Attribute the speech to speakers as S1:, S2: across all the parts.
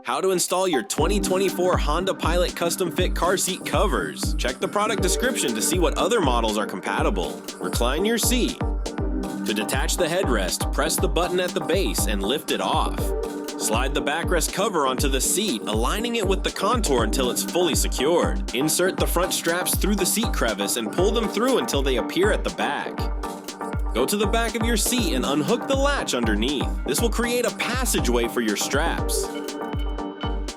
S1: How to install your 2024 Honda Pilot custom fit car seat covers. Check the product description to see what other models are compatible. Recline your seat. To detach the headrest, press the button at the base and lift it off. Slide the backrest cover onto the seat, aligning it with the contour until it's fully secured. Insert the front straps through the seat crevice and pull them through until they appear at the back. Go to the back of your seat and unhook the latch underneath. This will create a passageway for your straps.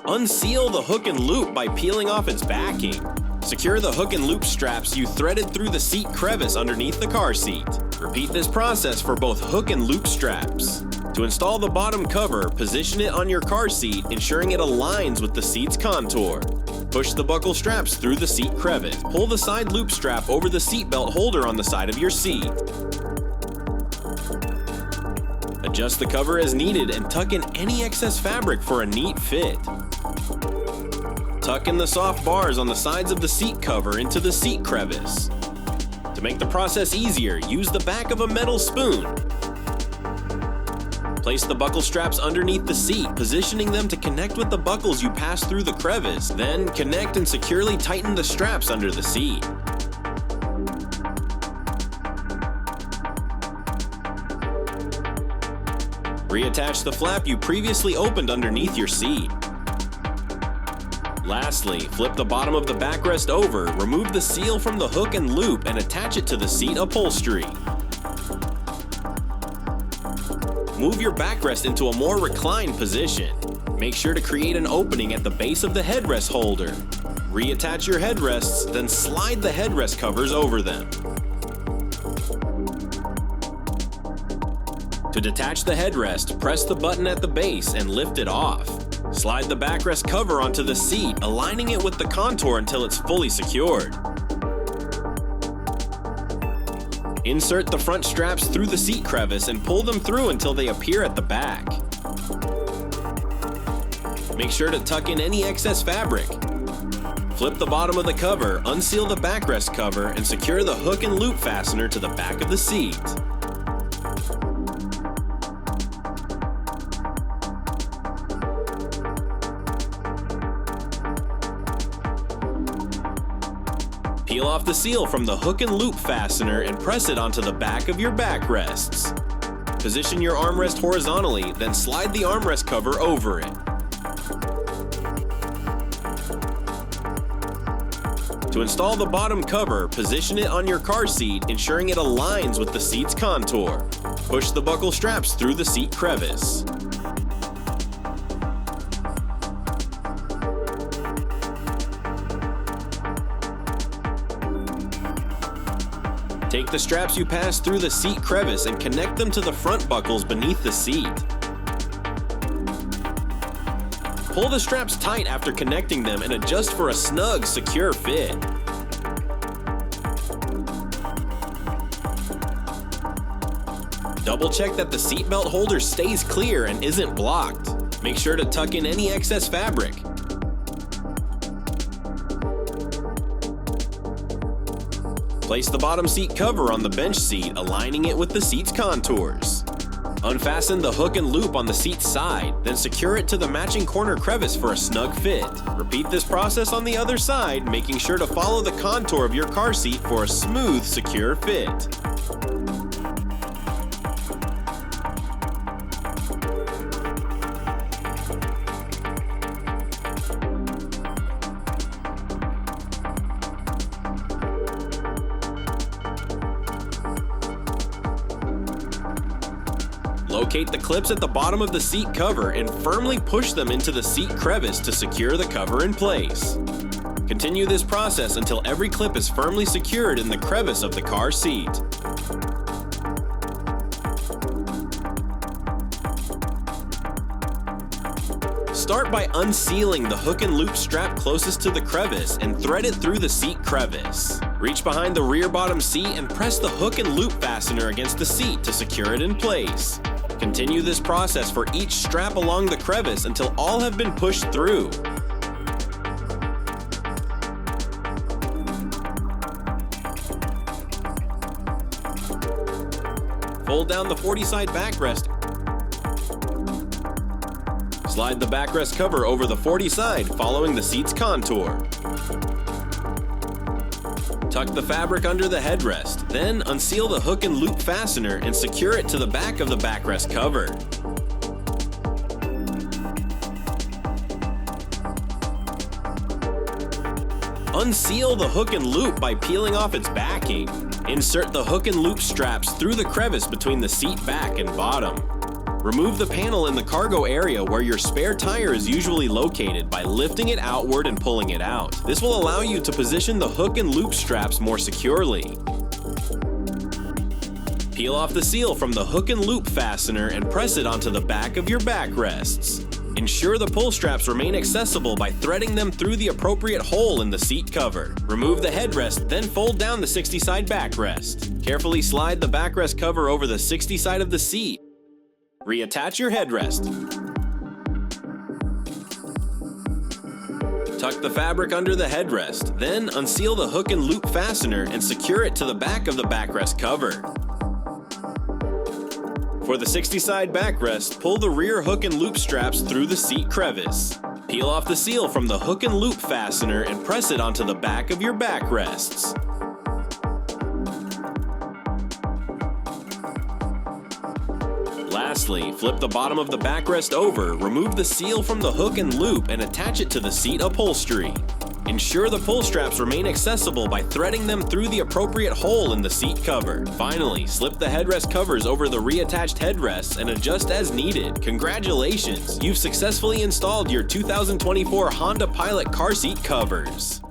S1: Unseal the hook and loop by peeling off its backing. Secure the hook and loop straps you threaded through the seat crevice underneath the car seat. Repeat this process for both hook and loop straps. To install the bottom cover, position it on your car seat, ensuring it aligns with the seat's contour. Push the buckle straps through the seat crevice. Pull the side loop strap over the seat belt holder on the side of your seat. Adjust the cover as needed and tuck in any excess fabric for a neat fit. Tuck in the soft bars on the sides of the seat cover into the seat crevice. To make the process easier, use the back of a metal spoon. Place the buckle straps underneath the seat, positioning them to connect with the buckles you pass through the crevice. Then connect and securely tighten the straps under the seat. Reattach the flap you previously opened underneath your seat. Lastly, flip the bottom of the backrest over, remove the seal from the hook and loop, and attach it to the seat upholstery. Move your backrest into a more reclined position. Make sure to create an opening at the base of the headrest holder. Reattach your headrests, then slide the headrest covers over them. To detach the headrest, press the button at the base and lift it off. Slide the backrest cover onto the seat, aligning it with the contour until it's fully secured. Insert the front straps through the seat crevice and pull them through until they appear at the back. Make sure to tuck in any excess fabric. Flip the bottom of the cover, unseal the backrest cover, and secure the hook and loop fastener to the back of the seat. Peel off the seal from the hook and loop fastener and press it onto the back of your backrests. Position your armrest horizontally, then slide the armrest cover over it. To install the bottom cover, position it on your car seat, ensuring it aligns with the seat's contour. Push the buckle straps through the seat crevice. Take the straps you passed through the seat crevice and connect them to the front buckles beneath the seat. Pull the straps tight after connecting them and adjust for a snug, secure fit. Double check that the seatbelt holder stays clear and isn't blocked. Make sure to tuck in any excess fabric. Place the bottom seat cover on the bench seat, aligning it with the seat's contours. Unfasten the hook and loop on the seat's side, then secure it to the matching corner crevice for a snug fit. Repeat this process on the other side, making sure to follow the contour of your car seat for a smooth, secure fit. Locate the clips at the bottom of the seat cover and firmly push them into the seat crevice to secure the cover in place. Continue this process until every clip is firmly secured in the crevice of the car seat. Start by unsealing the hook and loop strap closest to the crevice and thread it through the seat crevice. Reach behind the rear bottom seat and press the hook and loop fastener against the seat to secure it in place. Continue this process for each strap along the crevice until all have been pushed through. Fold down the 40-side backrest. Slide the backrest cover over the 40 side, following the seat's contour. Tuck the fabric under the headrest, then unseal the hook and loop fastener and secure it to the back of the backrest cover. Unseal the hook and loop by peeling off its backing. Insert the hook and loop straps through the crevice between the seat back and bottom. Remove the panel in the cargo area where your spare tire is usually located by lifting it outward and pulling it out. This will allow you to position the hook and loop straps more securely. Peel off the seal from the hook and loop fastener and press it onto the back of your backrests. Ensure the pull straps remain accessible by threading them through the appropriate hole in the seat cover. Remove the headrest, then fold down the 60 side backrest. Carefully slide the backrest cover over the 60 side of the seat. Reattach your headrest. Tuck the fabric under the headrest, then unseal the hook and loop fastener and secure it to the back of the backrest cover. For the 60 side backrest, pull the rear hook and loop straps through the seat crevice. Peel off the seal from the hook and loop fastener and press it onto the back of your backrests. Lastly, flip the bottom of the backrest over, remove the seal from the hook and loop, and attach it to the seat upholstery. Ensure the pull straps remain accessible by threading them through the appropriate hole in the seat cover. Finally, slip the headrest covers over the reattached headrests and adjust as needed. Congratulations! You've successfully installed your 2024 Honda Pilot car seat covers.